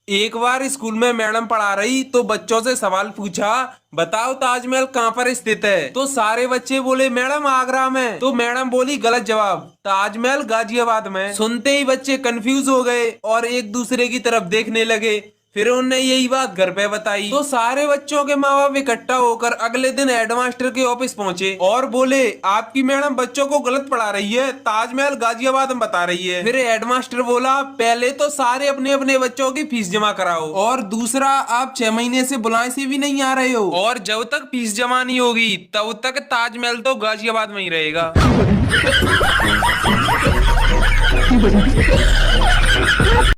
एक बार स्कूल में मैडम पढ़ा रही तो बच्चों से सवाल पूछा, बताओ ताजमहल कहाँ पर स्थित है। तो सारे बच्चे बोले मैडम आगरा में। तो मैडम बोली गलत जवाब, ताजमहल गाजियाबाद में। सुनते ही बच्चे कंफ्यूज हो गए और एक दूसरे की तरफ देखने लगे। फिर उन्होंने यही बात घर पे बताई तो सारे बच्चों के माँ बाप इकट्ठा होकर अगले दिन हेडमास्टर के ऑफिस पहुंचे और बोले आपकी मैडम बच्चों को गलत पढ़ा रही है, ताजमहल गाजियाबाद में बता रही है। फिर हेडमास्टर बोला पहले तो सारे अपने अपने बच्चों की फीस जमा कराओ और दूसरा आप 6 महीने से बुलाए से भी नहीं आ रहे हो और जब तक फीस जमा नहीं होगी तब तक ताजमहल तो गाजियाबाद में ही रहेगा।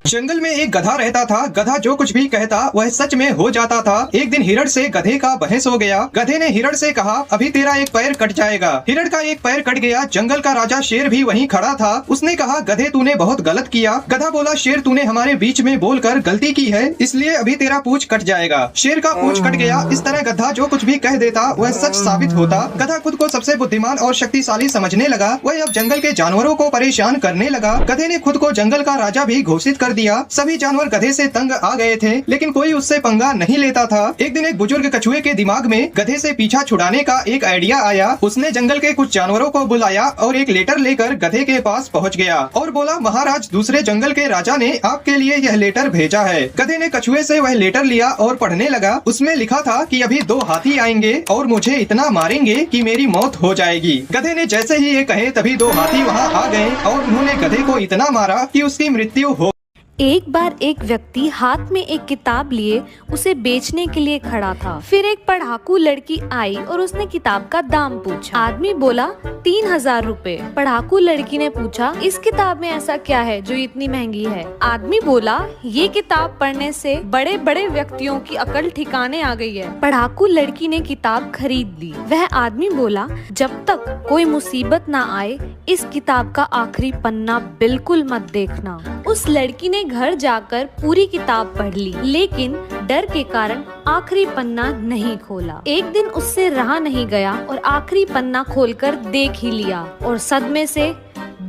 जंगल में एक गधा रहता था। गधा जो कुछ भी कहता वह सच में हो जाता था। एक दिन हिरण से गधे का बहस हो गया। गधे ने हिरण से कहा अभी तेरा एक पैर कट जाएगा। हिरण का एक पैर कट गया। जंगल का राजा शेर भी वहीं खड़ा था। उसने कहा गधे तूने बहुत गलत किया। गधा बोला शेर तूने हमारे बीच में बोलकर गलती की है, इसलिए अभी तेरा पूंछ कट जाएगा। शेर का पूंछ कट गया। इस तरह गधा जो कुछ भी कह देता वह सच साबित होता। गधा खुद को सबसे बुद्धिमान और शक्तिशाली समझने लगा। वह अब जंगल के जानवरों को परेशान करने लगा। गधे ने खुद को जंगल का राजा भी घोषित कर दिया। सभी जानवर गधे से तंग आ गए थे, लेकिन कोई उससे पंगा नहीं लेता था। एक दिन एक बुजुर्ग कछुए के दिमाग में गधे से पीछा छुड़ाने का एक आइडिया आया। उसने जंगल के कुछ जानवरों को बुलाया और एक लेटर लेकर गधे के पास पहुंच गया और बोला महाराज दूसरे जंगल के राजा ने आपके लिए यह लेटर भेजा है। गधे ने कछुए से वह लेटर लिया और पढ़ने लगा। उसमें लिखा था कि अभी 2 हाथी आएंगे और मुझे इतना मारेंगे कि मेरी मौत हो जाएगी। गधे ने जैसे ही ये कहे तभी 2 हाथी वहाँ आ गए और उन्होंने गधे को इतना मारा कि उसकी मृत्यु हो। एक बार एक व्यक्ति हाथ में एक किताब लिए उसे बेचने के लिए खड़ा था। फिर एक पढ़ाकू लड़की आई और उसने किताब का दाम पूछा। आदमी बोला 3000 रुपए। पढ़ाकू लड़की ने पूछा इस किताब में ऐसा क्या है जो इतनी महंगी है। आदमी बोला ये किताब पढ़ने से बड़े बड़े व्यक्तियों की अकल ठिकाने आ गई है। पढ़ाकू लड़की ने किताब खरीद ली। वह आदमी बोला जब तक कोई मुसीबत ना आए इस किताब का आखिरी पन्ना बिल्कुल मत देखना। उस लड़की ने घर जाकर पूरी किताब पढ़ ली, लेकिन डर के कारण आखिरी पन्ना नहीं खोला। एक दिन उससे रहा नहीं गया और आखिरी पन्ना खोलकर देख ही लिया और सदमे से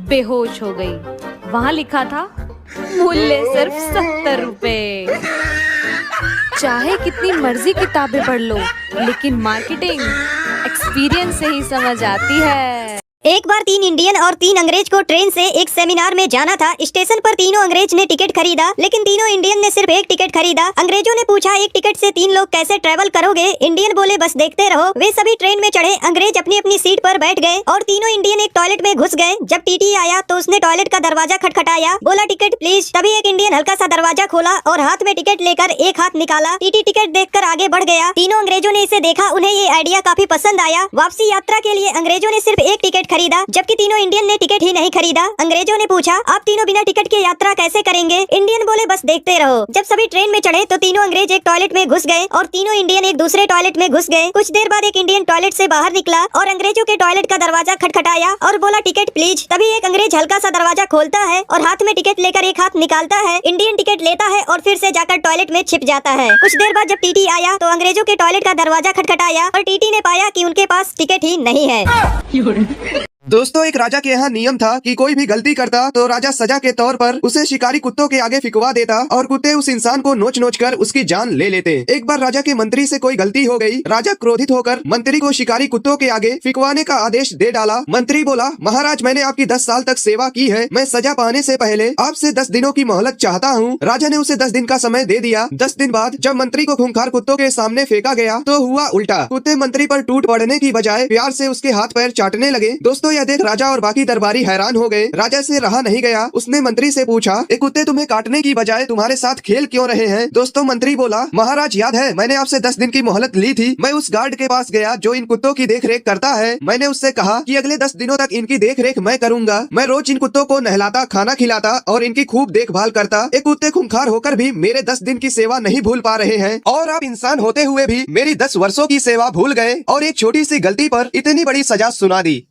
बेहोश हो गई। वहाँ लिखा था मूल्य सिर्फ 70 रुपए। चाहे कितनी मर्जी किताबें पढ़ लो, लेकिन मार्केटिंग एक्सपीरियंस से ही समझ आती है। एक बार 3 इंडियन और 3 अंग्रेज को ट्रेन से एक सेमिनार में जाना था। स्टेशन पर तीनों अंग्रेज ने टिकट खरीदा, लेकिन तीनों इंडियन ने सिर्फ एक टिकट खरीदा। अंग्रेजों ने पूछा एक टिकट से 3 लोग कैसे ट्रेवल करोगे। इंडियन बोले बस देखते रहो। वे सभी ट्रेन में चढ़े। अंग्रेज अपनी अपनी सीट पर बैठ गए और तीनों इंडियन एक टॉयलेट में घुस गए। जब टीटी आया तो उसने टॉयलेट का दरवाजा खटखटाया, बोला टिकट प्लीज। तभी एक इंडियन हल्का सा दरवाजा खोला और हाथ में टिकट लेकर एक हाथ निकाला। टीटी टिकट देखकर आगे बढ़ गया। तीनों अंग्रेजों ने इसे देखा। उन्हें ये आइडिया काफी पसंद आया। वापसी यात्रा के लिए अंग्रेजों ने सिर्फ एक टिकट खरीदा, जबकि तीनों इंडियन ने टिकट ही नहीं खरीदा। अंग्रेजों ने पूछा आप तीनों बिना टिकट के यात्रा कैसे करेंगे। इंडियन बोले बस देखते रहो। जब सभी ट्रेन में चढ़े तो तीनों अंग्रेज एक टॉयलेट में घुस गए और तीनों इंडियन एक दूसरे टॉयलेट में घुस गए। कुछ देर बाद एक इंडियन टॉयलेट से बाहर निकला और अंग्रेजों के टॉयलेट का दरवाजा खटखटाया और बोला टिकट प्लीज। तभी एक अंग्रेज हल्का सा दरवाजा खोलता है और हाथ में टिकट लेकर एक हाथ निकालता है। इंडियन टिकट लेता है और फिर से जाकर टॉयलेट में छिप जाता है। कुछ देर बाद जब टीटी आया तो अंग्रेजों के टॉयलेट का दरवाजा खटखटाया और टीटी ने पाया कि उनके पास टिकट ही नहीं है। दोस्तों एक राजा के यहाँ नियम था कि कोई भी गलती करता तो राजा सजा के तौर पर उसे शिकारी कुत्तों के आगे फिकवा देता और कुत्ते उस इंसान को नोच नोच कर उसकी जान ले लेते। एक बार राजा के मंत्री से कोई गलती हो गई। राजा क्रोधित होकर मंत्री को शिकारी कुत्तों के आगे फिकवाने का आदेश दे डाला। मंत्री बोला महाराज मैंने आपकी 10 साल तक सेवा की है, मैं सजा पाने से पहले आपसे 10 दिनों की मोहलत चाहता हूँ। राजा ने उसे 10 दिन का समय दे दिया। 10 दिन बाद जब मंत्री को खूंखार कुत्तों के सामने फेंका गया तो हुआ उल्टा। कुत्ते मंत्री पर टूट पड़ने की बजाय प्यार से उसके हाथ पैर चाटने लगे। दोस्तों यह देख राजा और बाकी दरबारी हैरान हो गए। राजा से रहा नहीं गया। उसने मंत्री से पूछा ये कुत्ते तुम्हें काटने की बजाय तुम्हारे साथ खेल क्यों रहे हैं। दोस्तों मंत्री बोला महाराज याद है मैंने आपसे 10 दिन की मोहलत ली थी। मैं उस गार्ड के पास गया जो इन कुत्तों की देखरेख करता है। मैंने उससे कहा कि अगले 10 दिनों तक इनकी देखरेख मैं करूंगा। मैं रोज इन कुत्तों को नहलाता, खाना खिलाता और इनकी खूब देखभाल करता। ये कुत्ते खूंखार होकर भी मेरे 10 दिन की सेवा नहीं भूल पा रहे हैं और आप इंसान होते हुए भी मेरी 10 वर्षों की सेवा भूल गए और एक छोटी सी गलती पर इतनी बड़ी सजा सुना दी।